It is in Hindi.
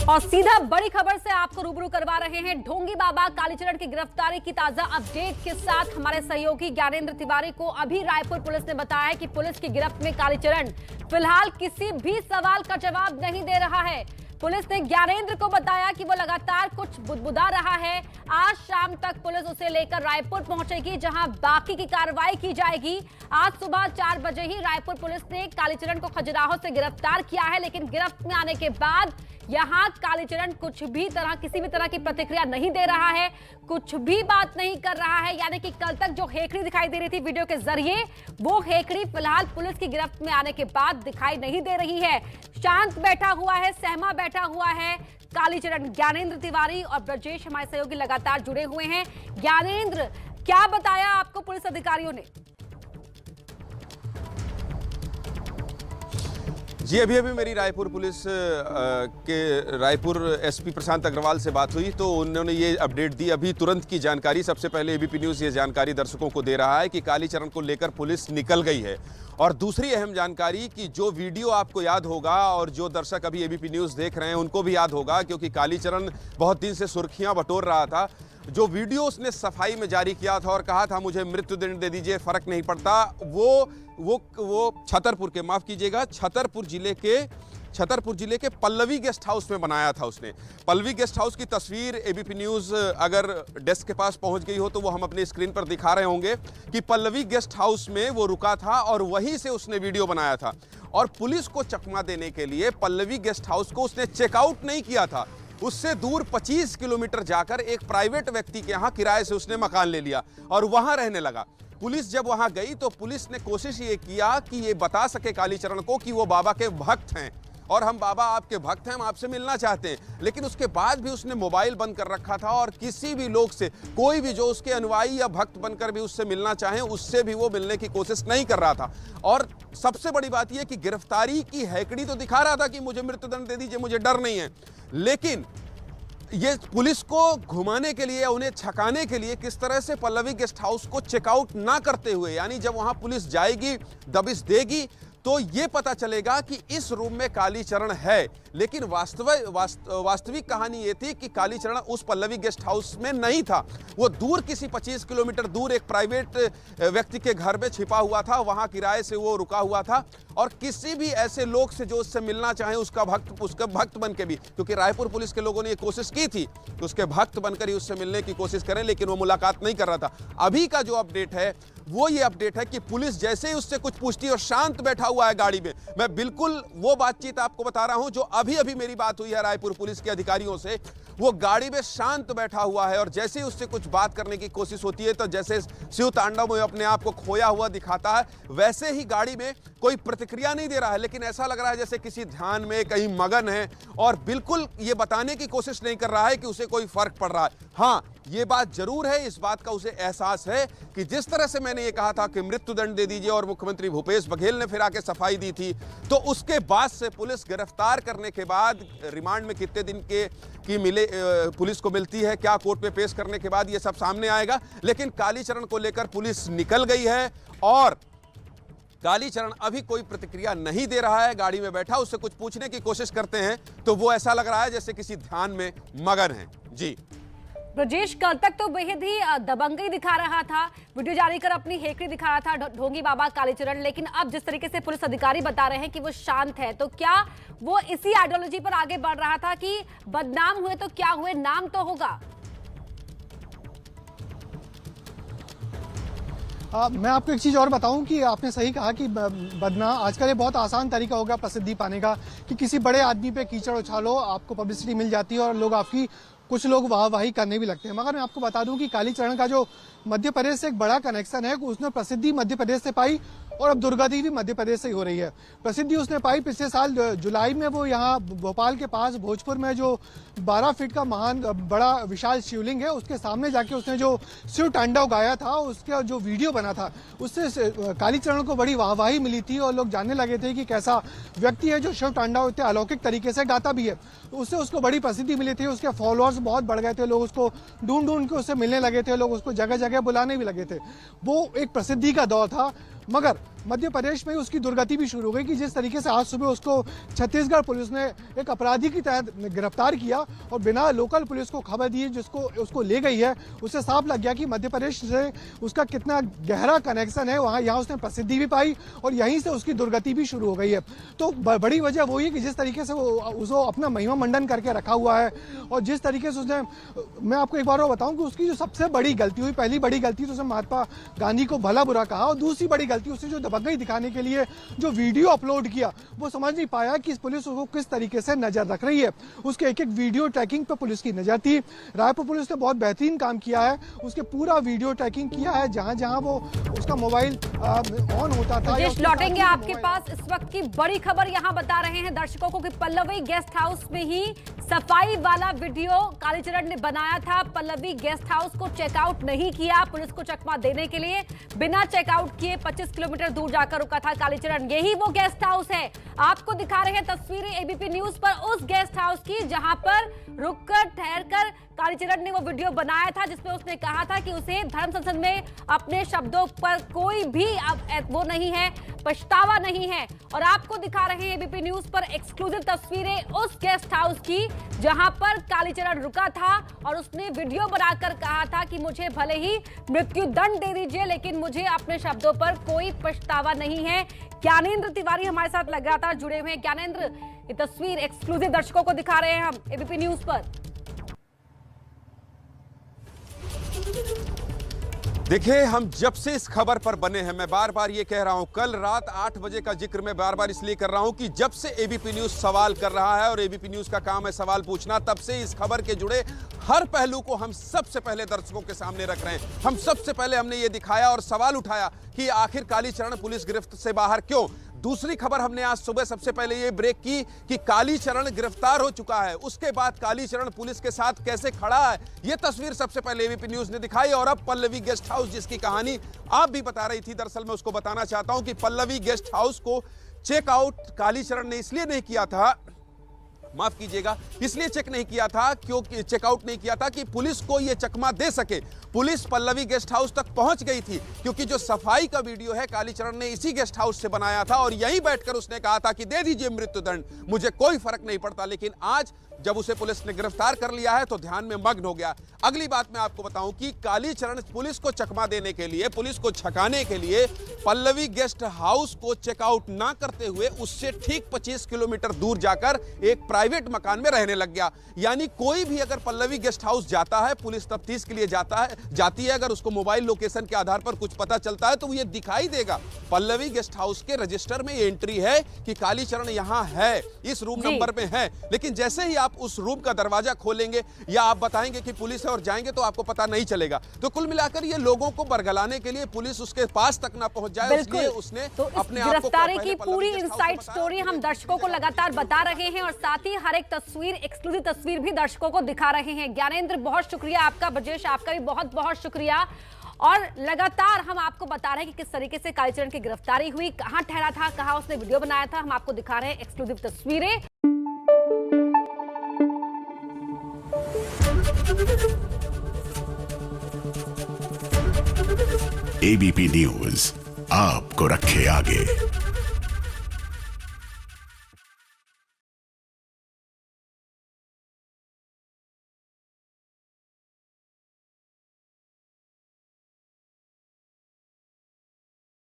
और सीधा बड़ी खबर से आपको रूबरू करवा रहे हैं ढोंगी बाबा कालीचरण की गिरफ्तारी की ताजा अपडेट के साथ। हमारे सहयोगी ज्ञानेंद्र तिवारी को अभी रायपुर पुलिस ने बताया कि पुलिस की गिरफ्त में कालीचरण फिलहाल किसी भी सवाल का जवाब नहीं दे रहा है। पुलिस ने ज्ञानेंद्र को बताया कि वो लगातार कुछ बुदबुदा रहा है। आज शाम तक पुलिस उसे लेकर रायपुर पहुंचेगी, जहां बाकी की कार्रवाई की जाएगी। आज सुबह 4 बजे ही रायपुर पुलिस ने कालीचरण को खजुराहो से गिरफ्तार किया है, लेकिन गिरफ्त में आने के बाद यहां कालीचरण किसी भी तरह की प्रतिक्रिया नहीं दे रहा है, कुछ भी बात नहीं कर रहा है। यानी कि कल तक जो हेकड़ी दिखाई दे रही थी वीडियो के जरिए, वो हेकड़ी फिलहाल पुलिस की गिरफ्त में आने के बाद दिखाई नहीं दे रही है। शांत बैठा हुआ है, सहमा बैठा हुआ है कालीचरण। ज्ञानेंद्र तिवारी और ब्रजेश हमारे सहयोगी लगातार जुड़े हुए हैं। ज्ञानेंद्र, क्या बताया आपको पुलिस अधिकारियों ने? जी, अभी मेरी रायपुर पुलिस के रायपुर एसपी प्रशांत अग्रवाल से बात हुई तो उन्होंने ये अपडेट दी। अभी तुरंत की जानकारी, सबसे पहले एबीपी न्यूज़ ये जानकारी दर्शकों को दे रहा है कि कालीचरण को लेकर पुलिस निकल गई है। और दूसरी अहम जानकारी कि जो वीडियो आपको याद होगा और जो दर्शक अभी एबीपी न्यूज़ देख रहे हैं उनको भी याद होगा, क्योंकि कालीचरण बहुत दिन से सुर्खियां बटोर रहा था। जो वीडियो उसने सफाई में जारी किया था और कहा था मुझे मृत्युदंड दे दीजिए, फर्क नहीं पड़ता, वो छतरपुर के, माफ कीजिएगा, छतरपुर जिले के पल्लवी गेस्ट हाउस में बनाया था उसने। पल्लवी गेस्ट हाउस की तस्वीर एबीपी न्यूज़ अगर डेस्क के पास पहुंच गई हो तो वो हम अपनी स्क्रीन पर दिखा रहे होंगे कि पल्लवी गेस्ट हाउस में वो रुका था और वहीं से उसने वीडियो बनाया था। और पुलिस को चकमा देने के लिए पल्लवी गेस्ट हाउस को उसने चेकआउट नहीं किया था, उससे दूर 25 किलोमीटर जाकर एक प्राइवेट व्यक्ति के यहाँ किराए से उसने मकान ले लिया और वहां रहने लगा। पुलिस जब वहां गई तो पुलिस ने कोशिश ये किया कि ये बता सके कालीचरण को कि वो बाबा के भक्त हैं और हम बाबा आपके भक्त हैं, हम आपसे मिलना चाहते हैं। लेकिन उसके बाद भी उसने मोबाइल बंद कर रखा था और किसी भी लोग से, कोई भी जो उसके अनुयायी या भक्त बनकर भी उससे मिलना चाहें, उससे भी वो मिलने की कोशिश नहीं कर रहा था। और सबसे बड़ी बात यह कि गिरफ्तारी की हैकड़ी तो दिखा रहा था कि मुझे मृत्युदंड दे दीजिए, मुझे डर नहीं है, लेकिन ये पुलिस को घुमाने के लिए, उन्हें छकाने के लिए किस तरह से पल्लवी गेस्ट हाउस को चेकआउट ना करते हुए, यानी जब वहां पुलिस जाएगी, दबिश देगी, तो ये पता चलेगा कि इस रूम में कालीचरण है। लेकिन वास्तविक कहानी ये थी कि कालीचरण उस पल्लवी गेस्ट हाउस में नहीं था। वो दूर किसी 25 किलोमीटर दूर एक प्राइवेट व्यक्ति के घर में छिपा हुआ था, वहां किराए से वो रुका हुआ था। और किसी भी ऐसे लोग से जो उससे मिलना चाहे, उसका भक्त बन के भी, क्योंकि रायपुर पुलिस के लोगों ने ये कोशिश की थी कि उसके भक्त बनकर ही उससे मिलने की कोशिश करें, लेकिन वो मुलाकात नहीं कर रहा था। अभी का जो अपडेट है वो ये अपडेट है कि पुलिस जैसे ही उससे कुछ पूछती है और शांत बैठा हुआ है गाड़ी में। मैं बिल्कुल वो बातचीत आपको बता रहा हूं जो अभी मेरी बात हुई है रायपुर पुलिस के अधिकारियों से। वो गाड़ी में शांत बैठा हुआ है और जैसे ही उससे कुछ बात करने की कोशिश होती है तो जैसे शिव तांडव में अपने आप को खोया हुआ दिखाता है, वैसे ही गाड़ी में कोई प्रतिक्रिया नहीं दे रहा है, लेकिन ऐसा लग रहा है जैसे किसी ध्यान में, कहीं मगन है और बिल्कुल ये बताने की कोशिश नहीं कर रहा है कि उसे कोई फर्क पड़ रहा है। हाँ, ये बात जरूर है, इस बात का उसे एहसास है कि जिस तरह से मैंने ये कहा था कि मृत्युदंड दे दीजिए और मुख्यमंत्री भूपेश बघेल ने फिर आके सफाई दी थी, तो उसके बाद से पुलिस गिरफ्तार करने के बाद रिमांड में कितने दिन की मिले पुलिस को मिलती है, क्या कोर्ट में पेश करने के बाद ये सब सामने आएगा। लेकिन कालीचरण को लेकर पुलिस निकल गई है और कालीचरण अभी कोई प्रतिक्रिया नहीं दे रहा है। गाड़ी में बैठा, उससे कुछ पूछने की कोशिश करते हैं तो वो ऐसा लग रहा है जैसे किसी ध्यान में मगन है। जी ब्रजेश, कल तक तो बेहद ही दबंगई दिखा रहा था, वीडियो जारी कर अपनी हेकड़ी दिखा रहा था ढोंगी बाबा कालीचरण, लेकिन अब जिस तरीके से पुलिस अधिकारी बता रहे हैं कि वो शांत है, तो क्या वो इसी आइडियोलॉजी पर आगे बढ़ रहा था कि बदनाम हुए तो क्या हुए, नाम तो होगा? मैं आपको एक चीज़ और बताऊं कि आपने सही कहा कि बदनाम, आजकल ये बहुत आसान तरीका हो गया प्रसिद्धि पाने का कि किसी बड़े आदमी पे कीचड़ उछालो, आपको पब्लिसिटी मिल जाती है और लोग आपकी, कुछ लोग वाहवाही करने भी लगते हैं। मगर मैं आपको बता दूं कि कालीचरण का जो मध्य प्रदेश से एक बड़ा कनेक्शन है, उसने प्रसिद्धि मध्य प्रदेश से पाई और अब दुर्गति भी मध्य प्रदेश से ही हो रही है। प्रसिद्धि उसने पाई पिछले साल जुलाई में, वो यहाँ भोपाल के पास भोजपुर में जो 12 फीट का महान बड़ा विशाल शिवलिंग है, उसके सामने जाके उसने जो शिव तांडव गाया था, उसका जो वीडियो बना था, उससे कालीचरण को बड़ी वाहवाही मिली थी और लोग जानने लगे थे कि कैसा व्यक्ति है जो शिव तांडव इतने अलौकिक तरीके से गाता भी है। तो उससे उसको बड़ी प्रसिद्धि मिली थी, उसके फॉलोअर्स बहुत बढ़ गए थे, लोग उसको ढूंढ के उससे मिलने लगे थे, लोग उसको जगह जगह बुलाने भी लगे थे। वो एक प्रसिद्धि का दौर था। मगर मध्य प्रदेश में उसकी दुर्गति भी शुरू हो गई कि जिस तरीके से आज सुबह उसको छत्तीसगढ़ पुलिस ने एक अपराधी की तहत गिरफ्तार किया और बिना लोकल पुलिस को खबर दी जिसको उसको ले गई है, उससे साफ लग गया कि मध्य प्रदेश से उसका कितना गहरा कनेक्शन है। यहाँ उसने प्रसिद्धि भी पाई और यहीं से उसकी दुर्गति भी शुरू हो गई है। तो बड़ी वजह वही है कि जिस तरीके से वो उसको अपना महिमा मंडन करके रखा हुआ है और जिस तरीके से उसने, मैं आपको एक बार और बताऊं कि उसकी जो सबसे बड़ी गलती हुई, पहली बड़ी गलती तो उसने महात्मा गांधी को भला बुरा कहा और दूसरी बड़ी गलती उसने जो दबंगई दिखाने के लिए जो वीडियो अपलोड किया, वो समझ नहीं पाया कि पुलिस उसको किस तरीके से नजर रख रही है। उसके एक एक वीडियो ट्रैकिंग पर पुलिस की नजर थी। रायपुर पुलिस ने बहुत बेहतरीन काम किया है, उसके पूरा वीडियो ट्रैकिंग किया है जहां जहां वो उसका मोबाइल ऑन होता था। लौटेंगे आपके पास इस वक्त की बड़ी खबर यहां बता रहे हैं दर्शकों को कि पल्लवी गेस्ट हाउस में ही सफाई वाला वीडियो कालीचरण ने बनाया था। पल्लवी गेस्ट हाउस को चेकआउट नहीं किया, पुलिस को चकमा देने के लिए बिना चेकआउट किए 25 किलोमीटर दूर जाकर रुका था कालीचरण। यही वो गेस्ट हाउस है, आपको दिखा रहे हैं तस्वीरें एबीपी न्यूज पर उस गेस्ट हाउस की जहां पर रुककर ठहरकर कालीचरण ने वो वीडियो बनाया था जिसमें उसने कहा था कि उसे धर्म संसद में अपने शब्दों पर कोई भी वो नहीं है, पछतावा नहीं है। और आपको दिखा रहे हैं एबीपी न्यूज पर एक्सक्लूसिव तस्वीरें उस गेस्ट हाउस की जहां पर कालीचरण रुका था और उसने वीडियो बनाकर कहा था कि मुझे भले ही मृत्यु दंड दे दीजिए लेकिन मुझे अपने शब्दों पर कोई पछतावा नहीं है। ज्ञानेंद्र तिवारी हमारे साथ लगातार जुड़े हुए हैं। ज्ञानेंद्र, ये तस्वीर एक्सक्लूसिव दर्शकों को दिखा रहे हैं हम एबीपी न्यूज पर। देखिए, हम जब से इस खबर पर बने हैं, मैं बार बार ये कह रहा हूं, कल रात 8 बजे का जिक्र मैं बार बार इसलिए कर रहा हूं कि जब से एबीपी न्यूज सवाल कर रहा है और एबीपी न्यूज का काम है सवाल पूछना, तब से इस खबर के जुड़े हर पहलू को हम सबसे पहले दर्शकों के सामने रख रहे हैं। हम सबसे पहले हमने ये दिखाया और सवाल उठाया कि आखिर कालीचरण पुलिस गिरफ्त से बाहर क्यों। दूसरी खबर हमने आज सुबह सबसे पहले ये ब्रेक की कि कालीचरण गिरफ्तार हो चुका है, उसके बाद कालीचरण पुलिस के साथ कैसे खड़ा है, ये तस्वीर सबसे पहले एबीपी न्यूज ने दिखाई। और अब पल्लवी गेस्ट हाउस जिसकी कहानी आप भी बता रही थी, दरअसल मैं उसको बताना चाहता हूं कि पल्लवी गेस्ट हाउस को चेकआउट कालीचरण ने इसलिए नहीं किया था, माफ कीजिएगा, इसलिए चेक नहीं किया था क्योंकि चेकआउट नहीं किया था कि पुलिस को यह चकमा दे सके। पुलिस पल्लवी गेस्ट हाउस तक पहुंच गई थी क्योंकि जो सफाई का वीडियो है कालीचरण ने इसी गेस्ट हाउस से बनाया था और यहीं बैठकर उसने कहा था कि दे दीजिए मृत्युदंड, मुझे कोई फर्क नहीं पड़ता। लेकिन आज जब उसे पुलिस ने गिरफ्तार कर लिया है तो ध्यान में मग्न हो गया। अगली बात मैं आपको बताऊं कि कालीचरण पुलिस को चकमा देने के लिए, पुलिस को छकाने के लिए पल्लवी गेस्ट हाउस को चेकआउट ना करते हुए उससे ठीक 25 किलोमीटर दूर जाकर एक प्राइवेट मकान में रहने लग गया। यानी कोई भी अगर पल्लवी गेस्ट हाउस जाता है, पुलिस तफ्तीश के लिए जाती है, अगर उसको मोबाइल लोकेशन के आधार पर कुछ पता चलता है तो वो ये दिखाई देगा। पल्लवी गेस्ट हाउस के रजिस्टर में एंट्री है कि कालीचरण यहां है, इस रूम नंबर में है। लेकिन जैसे ही आप उस रूम का दरवाजा खोलेंगे या आप बताएंगे कि पुलिस है और जाएंगे तो आपको पता नहीं चलेगा। तो कुल मिलाकर ये लोगों को बरगलाने के लिए पुलिस उसके पास तक ना पहुंच जाए, इसलिए उसने तो अपने आप को गिरफ्तारी की पूरी इनसाइड स्टोरी हम दर्शकों को लगातार बता रहे हैं और साथ ही हर एक तस्वीर, एक्सक्लूसिव तस्वीर भी दर्शकों को दिखा रहे हैं। ज्ञानेंद्र, बहुत शुक्रिया आपका। ब्रजेश, आपका भी बहुत बहुत शुक्रिया। और लगातार हम आपको बता रहे हैं कि किस तरीके से कालीचरण की गिरफ्तारी हुई, कहां ठहरा था, कहां उसने वीडियो बनाया था, हम आपको दिखा रहे हैं एक्सक्लूसिव तस्वीरें। एबीपी न्यूज आपको रखे आगे।